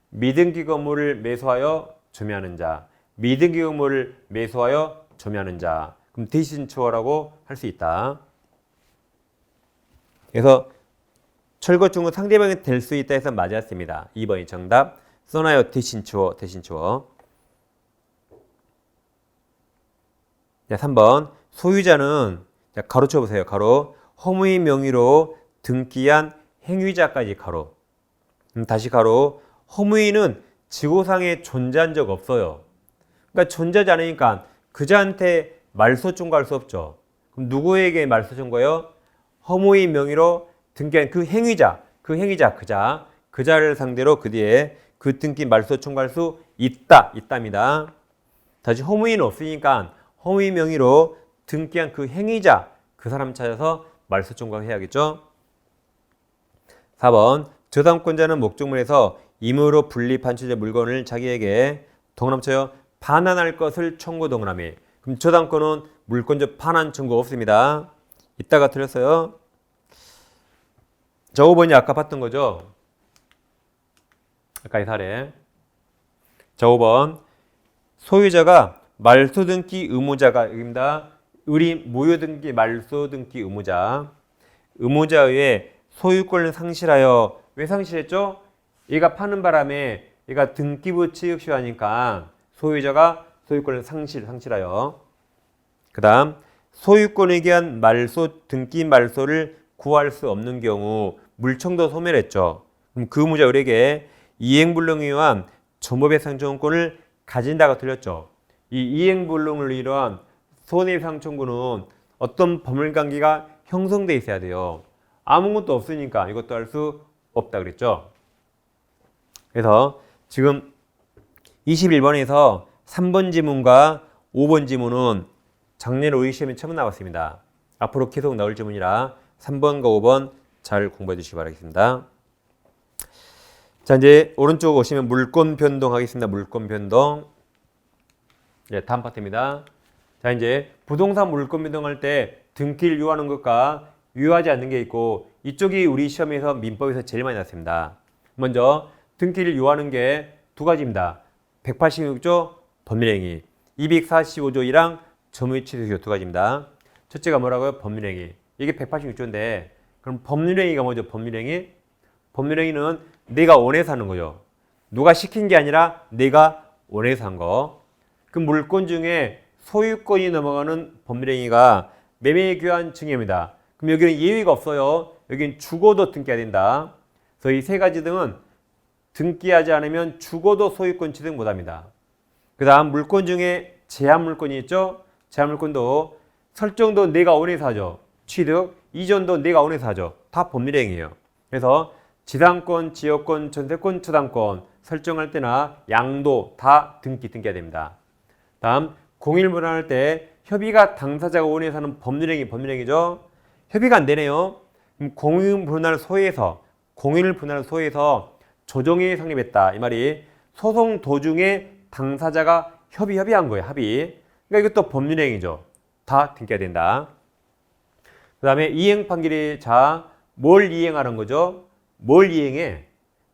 미등기 건물을 매수하여 점유하는 자, 미등기 건물을 매수하여 점유하는 자. 그럼 대신 추월하고 할 수 있다. 그래서 철거 청구 상대방이 될 수 있다 해서 맞았습니다. 2번이 정답. 써놔요. 대신 추월. 자, 3번 소유자는 자, 가로 쳐보세요. 가로 허무의 명의로 등기한 행위자까지 가로. 다시 가로 허무의는 지구상에 존재한 적 없어요. 그러니까 존재하지 않으니까 그자한테 말소 청구할 수 없죠. 그럼 누구에게 말소 청구해요? 허무의 명의로 등기한 그 행위자, 그자를 상대로 그 뒤에 그 등기 말소 청구할 수 있답니다. 다시 허무의는 없으니까 허무의 명의로 등기한 그 행위자, 그 사람 찾아서 말소 청구해야겠죠. 4번 저당권자는 목적물에서 임의로 분리 반출된 물건을 자기에게 동그라미 쳐요. 반환할 것을 청구 동그라미. 그럼 저당권은 물권적 반환 청구 없습니다. 이따가 틀렸어요. 저 5번이 아까 봤던 거죠. 아까 이 사례. 자 5번 소유자가 말소등기 의무자가 여기입니다. 우리 무효등기 말소등기 의무자의 소유권을 상실하여 왜 상실했죠? 얘가 파는 바람에 얘가 등기부 취득시효하니까 소유자가 소유권을 상실하여 그 다음 소유권에 대한 등기 말소를 구할 수 없는 경우 물청도 소멸했죠. 그럼 그 의무자 을에게 이행불능에 의한 전법배상 청구권을 가진다가 틀렸죠. 이 이행불능을 위한 손해배상 청구는 어떤 법률관계가 형성돼 있어야 돼요. 아무것도 없으니까 이것도 할 수 없다 그랬죠. 그래서 지금 21번에서 3번 지문과 5번 지문은 작년 오이 시험에 처음 나왔습니다. 앞으로 계속 나올 지문이라 3번과 5번 잘 공부해 주시기 바라겠습니다. 자, 이제 오른쪽 오시면 물권 변동 하겠습니다. 물권 변동. 네, 다음 파트입니다. 자, 이제 부동산 물권 변동할 때 등기를 유효하는 것과 유효하지 않는 게 있고 이쪽이 우리 시험에서 민법에서 제일 많이 났습니다. 먼저 등기를 유효하는 게 두 가지입니다. 186조 법률행위, 245조 1항 점유취득효 두 가지입니다. 첫째가 뭐라고요? 법률행위. 이게 186조인데 그럼 법률행위가 뭐죠? 법률행위? 법률행위는 내가 원해서 하는 거죠. 누가 시킨 게 아니라 내가 원해서 한 거. 그 물권 중에 소유권이 넘어가는 법률행위가 매매교환 증여입니다. 그럼 여기는 예외가 없어요. 여기는 죽어도 등기해야 된다. 그래서 이 세 가지 등은 등기하지 않으면 죽어도 소유권 취득 못합니다. 그 다음 물권 중에 제한 물권이 있죠. 제한 물권도 설정도 내가 원해서 하죠. 취득, 이전도 내가 원해서 하죠. 다 법률행위예요. 그래서 지상권, 지역권, 전세권, 초당권 설정할 때나 양도 다 등기해야 됩니다. 다음 공일 분할할 때 협의가 당사자가 원해서 하는 법률행위죠. 협의가 안 되네요. 공일 분할 소에서 조정이 성립했다. 이 말이 소송 도중에 당사자가 협의한 거예요. 협의. 그러니까 이것도 법률행위죠. 다 등기해야 된다. 그 다음에 이행 판결이 뭘 이행하는 거죠? 뭘 이행해?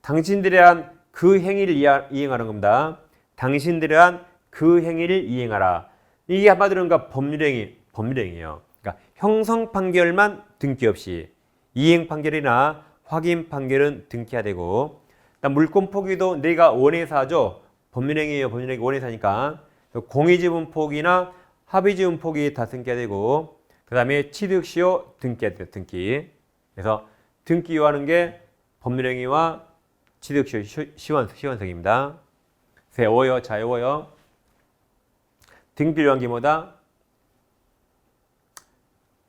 당신들에 한 그 행위를 이행하는 겁니다. 당신들에 한 그 행위를 이행하라. 이게 한마디로 그러니까 법률행위예요. 그러니까 형성 판결만 등기 없이 이행 판결이나 확인 판결은 등기해야 되고, 물권 포기도 내가 원해서 하죠. 법률행위예요. 법률행위 원해서 하니까 공의지분 포기나 합의지분 포기 다 등기해야 되고, 그 다음에 취득시효 등기해야 돼요. 등기. 그래서 등기 요하는 게 법률행위와 취득시효 시원성입니다. 세워요. 자, 외워요. 등기를 요한 게 뭐다?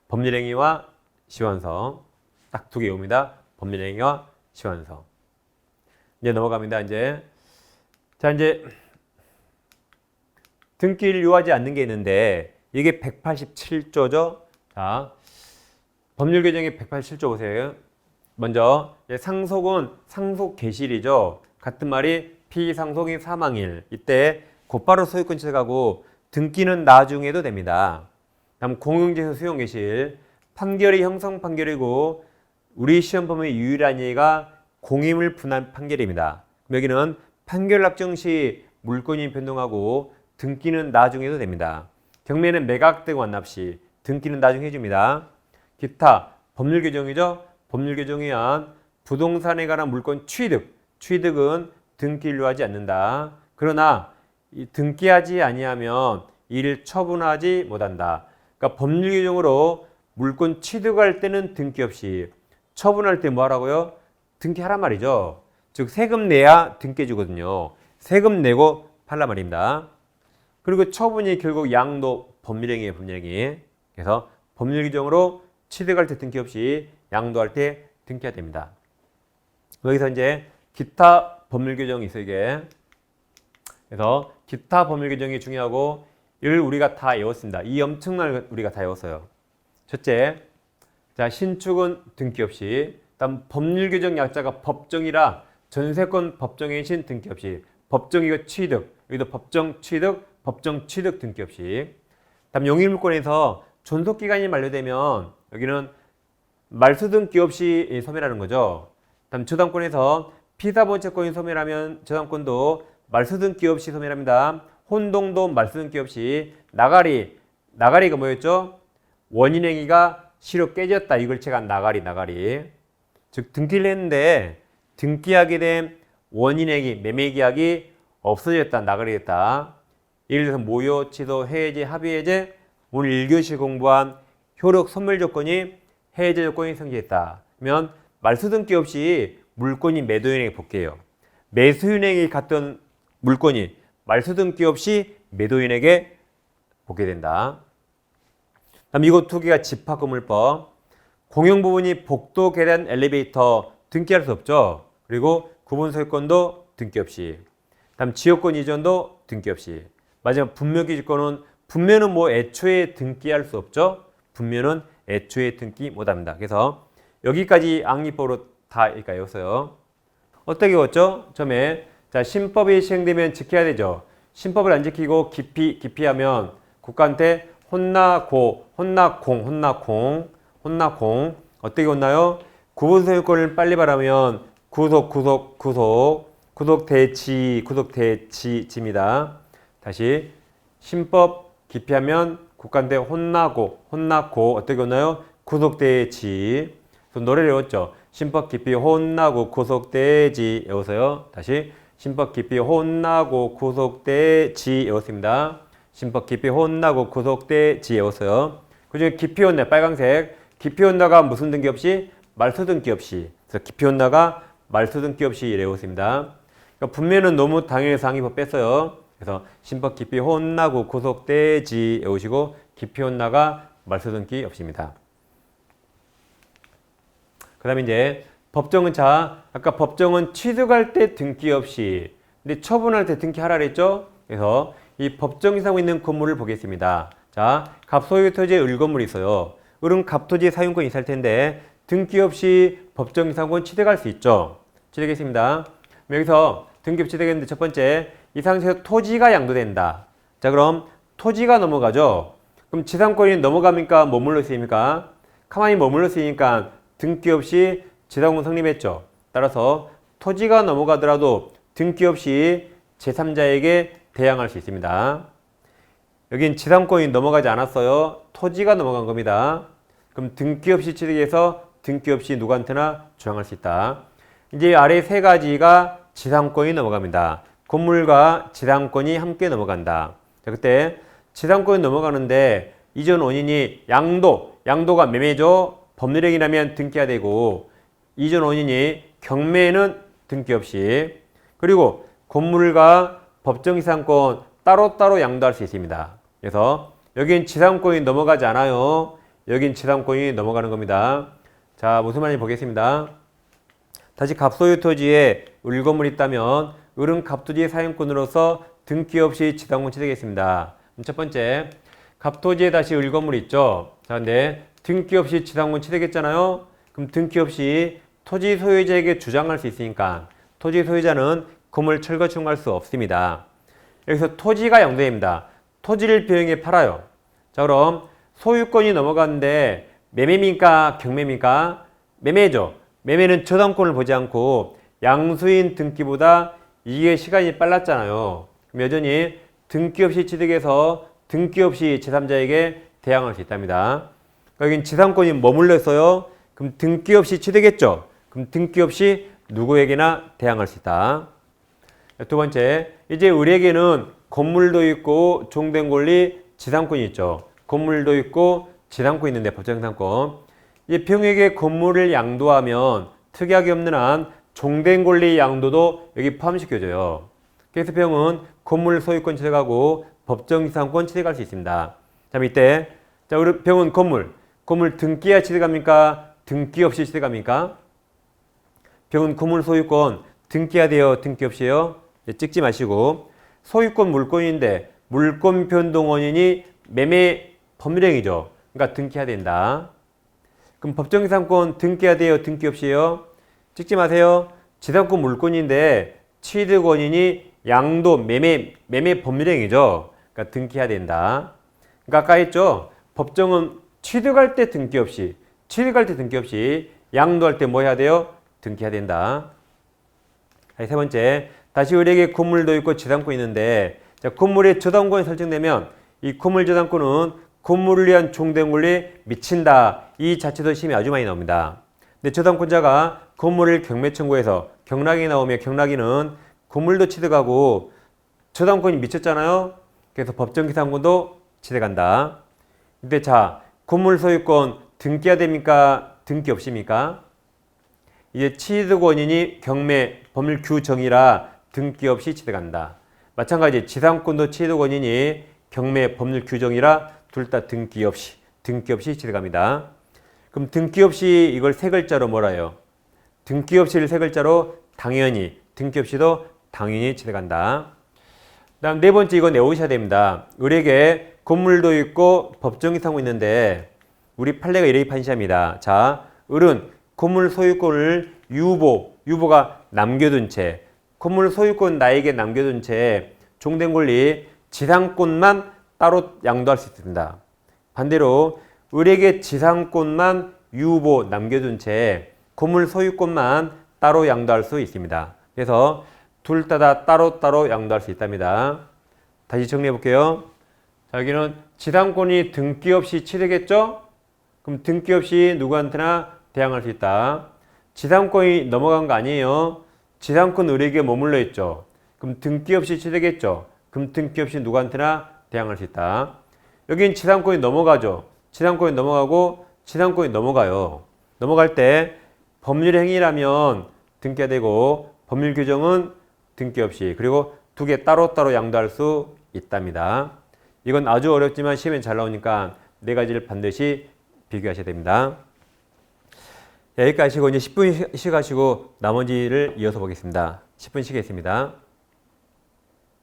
법률행위와 시원성. 딱 두 개 외웁니다. 법률행위와 시원성. 이제 넘어갑니다. 이제 등기를 요하지 않는 게 있는데 이게 187조죠. 자, 법률 규정이 187조 보세요. 먼저 상속은 상속 개시일이죠. 같은 말이 피상속인 사망일. 이때 곧바로 소유권 취득하고 등기는 나중에도 됩니다. 다음 공용재산 수용 개시일. 판결이 형성 판결이고 우리 시험 범위 유일한 예가 공임을 분할 판결입니다. 여기는 판결 확정 시 물권이 변동하고 등기는 나중에도 됩니다. 경매는 매각 등 완납 시 등기는 나중에 해줍니다. 기타 법률 규정이죠. 법률 규정에 의한 부동산에 관한 물권 취득은 등기를 요하지 않는다. 그러나 등기하지 아니하면 이를 처분하지 못한다. 그러니까 법률 규정으로 물권 취득할 때는 등기 없이, 처분할 때 뭐 하라고요? 등기하란 말이죠. 즉 세금 내야 등기해 주거든요. 세금 내고 팔란 말입니다. 그리고 처분이 결국 양도 법률행위예요. 법률행위. 그래서 법률 규정으로 취득할 때 등기 없이, 양도할 때 등기해야 됩니다. 여기서 이제 기타 법률 규정이 있어요. 이게. 그래서 기타 법률 규정이 중요하고 이를 우리가 다 외웠습니다. 이 엄청난 우리가 다 외웠어요. 첫째, 자 신축은 등기 없이. 다음 법률 규정 약자가 법정이라 전세권 법정이신 등기 없이. 법정 이거 취득. 여기도 법정 취득 등기 없이. 다음 용의물권에서 존속기간이 만료되면 여기는 말소 등기 없이 소멸하는 거죠. 다음 저당권에서 피사본채권이 소멸하면 저당권도 말소 등기 없이 소멸합니다. 혼동도 말소 등기 없이. 나가리가 뭐였죠? 원인행위가 실효 깨졌다. 이걸 제가 나가리. 즉 등기를 했는데 등기하게 된 원인행위, 매매계약이 없어졌다. 나가리겠다. 예를 들어서 모여, 취소, 해제, 합의해제. 오늘 1교시 공부한 효력 선물 조건이 해제 조건이 성립했다. 그러면 말소 등기 없이 물건이 매도인에게 복귀해요. 매수인에게 갔던 물건이 말소 등기 없이 매도인에게 복귀된다. 다음 이거 두 개가 집합건물법. 공용 부분이 복도, 계단, 엘리베이터 등기할 수 없죠. 그리고 구분 소유권도 등기 없이. 다음 지역권 이전도 등기 없이. 마지막 분묘기지권은 분묘는 뭐 애초에 등기할 수 없죠. 분묘는 애초에 등기 못합니다. 그래서 여기까지 앙리법으로 다 외웠어요. 어떻게 외웠죠? 처음에 자 신법이 시행되면 지켜야 되죠. 신법을 안 지키고 기피하면 국가한테 혼나공 어떻게 혼나요? 구분 소유권을 빨리 받으면 구속대지입니다. 다시 신법 기피하면 국가한테 혼나고 어떻게 혼나요? 구속대지. 노래를 외웠죠. 신법 기피 혼나고 구속대지 외워서요. 다시 신법 기피 혼나고 구속대지 외웠습니다. 신법 기피 혼나고 구속대지 외웠어요. 그중에 기피 혼나 빨강색. 기피 혼나가 무슨 등기 없이? 말소 등기 없이. 그래서 기피 혼나가 말소 등기 없이 외웠습니다. 그러니까 분명은 너무 당연해서 앙리법 뺐어요. 그래서 신법 기피 혼나고 구속대지 외우시고 기피 혼나가 말소 등기 없이입니다. 다음에 이제 법정은 아까 법정은 취득할 때 등기 없이, 근데 처분할 때 등기하라 그랬죠? 그래서 이 법정이 사고 있는 건물을 보겠습니다. 자, 갑소유 토지에 을 건물이 있어요. 을은 갑토지의 사용권이 있을 텐데 등기 없이 법정 이상권 취득할 수 있죠. 취득했습니다. 여기서 등기 없이 취득했는데 첫 번째, 이 상태에서 토지가 양도된다. 자, 그럼 토지가 넘어가죠. 그럼 지상권이 넘어갑니까? 머물러 있습니까? 가만히 머물러 있으니까 등기 없이 지상권 성립했죠. 따라서 토지가 넘어가더라도 등기 없이 제3자에게 대항할 수 있습니다. 여긴 지상권이 넘어가지 않았어요. 토지가 넘어간 겁니다. 그럼 등기 없이 취득해서 등기 없이 누구한테나 주장할 수 있다. 이제 아래 세 가지가 지상권이 넘어갑니다. 건물과 지상권이 함께 넘어간다. 자, 그때 지상권이 넘어가는데 이전 원인이 양도가 매매죠. 법률행위라면 등기해야 되고, 이전 원인이 경매는 등기 없이, 그리고 건물과 법정지상권 따로따로 양도할 수 있습니다. 그래서 여긴 지상권이 넘어가지 않아요. 여긴 지상권이 넘어가는 겁니다. 자, 무슨 말인지 보겠습니다. 다시 갑소유 토지에 을 건물이 있다면 을은 갑토지의 사용권으로서 등기 없이 지상권 취득했습니다. 첫 번째, 갑토지에 다시 을 건물이 있죠. 자, 근데 등기 없이 지상권 취득했잖아요. 그럼 등기 없이 토지 소유자에게 주장할 수 있으니까 토지 소유자는 건물 철거 청구할 수 없습니다. 여기서 토지가 양도됩니다. 토지를 비용에 팔아요. 자, 그럼 소유권이 넘어갔는데 매매입니까? 경매입니까? 매매죠. 매매는 저당권을 보지 않고 양수인 등기보다 이게 시간이 빨랐잖아요. 그럼 여전히 등기 없이 취득해서 등기 없이 제3자에게 대항할 수 있답니다. 여긴 지상권이 머물러 있어요. 그럼 등기 없이 취득했죠. 그럼 등기 없이 누구에게나 대항할 수 있다. 두 번째, 이제 을에게는 건물도 있고 종된 권리, 지상권이 있죠. 건물도 있고 지상권이 있는데 법정지상권. 이 병에게 건물을 양도하면 특약이 없는 한 종된 권리 양도도 여기 포함시켜줘요. 그래서 병은 건물 소유권 취득하고 법정지상권 취득할 수 있습니다. 자, 이때 우리 병은 건물 등기해야 취득합니까? 등기 없이 취득합니까? 병은 건물 소유권 등기해야 돼요? 등기 없이요? 찍지 마시고, 소유권 물권인데 물권 변동 원인이 매매 법률행위죠. 그러니까 등기해야 된다. 그럼 법정지상권 등기해야 돼요? 등기 없이요? 찍지 마세요. 지상권 물권인데 취득 원인이 양도 매매 법률행위죠. 그러니까 등기해야 된다. 그러니까 아까 했죠. 법정은 취득할 때 등기 없이, 양도할 때 뭐 해야 돼요? 등기해야 된다. 세 번째, 다시 을에게 건물도 있고 지상권이 있는데, 자, 건물에 저당권이 설정되면 이 건물 저당권은 건물을 위한 종된 권리에 미친다. 이 자체도 시험이 아주 많이 나옵니다. 근데 저당권자가 건물을 경매 청구해서 경락이 나오면 경락이는 건물도 취득하고 저당권이 미쳤잖아요. 그래서 법정기상권도 취득한다. 근데 자, 건물 소유권 등기해야 됩니까? 등기 없습니까? 이제 취득 원인이 경매 법률 규정이라 등기 없이 취득한다. 마찬가지 지상권도 취득 원인이 경매 법률 규정이라 둘 다 등기 없이 취득합니다. 그럼 등기 없이 이걸 세 글자로 뭐라 해요? 등기 없이를 세 글자로 당연히, 등기 없이도 당연히 취득한다. 다음 네 번째, 이건 외우셔야 됩니다. 을에게 건물도 있고 법정이 사고 있는데 우리 판례가 이렇게 판시합니다. 자, 을은 건물 소유권을 유보가 남겨둔 채, 건물 소유권 나에게 남겨둔 채 종된 권리 지상권만 따로 양도할 수 있습니다. 반대로 을에게 지상권만 유보 남겨둔 채 건물 소유권만 따로 양도할 수 있습니다. 그래서 둘 다 따로따로 양도할 수 있답니다. 다시 정리해 볼게요. 자, 여기는 지상권이 등기 없이 취득했죠? 그럼 등기 없이 누구한테나 대항할 수 있다. 지상권이 넘어간 거 아니에요. 지상권 을에게 머물러 있죠. 그럼 등기 없이 취득했죠. 그럼 등기 없이 누구한테나 대항할 수 있다. 여긴 지상권이 넘어가죠. 지상권이 넘어가고 지상권이 넘어가요. 넘어갈 때 법률 행위라면 등기가 되고 법률 규정은 등기 없이, 그리고 두 개 따로따로 양도할 수 있답니다. 이건 아주 어렵지만 시험에 잘 나오니까 네 가지를 반드시 비교하셔야 됩니다. 여기까지 하시고 이제 10분 쉬가시고 나머지를 이어서 보겠습니다. 10분 쉬겠습니다.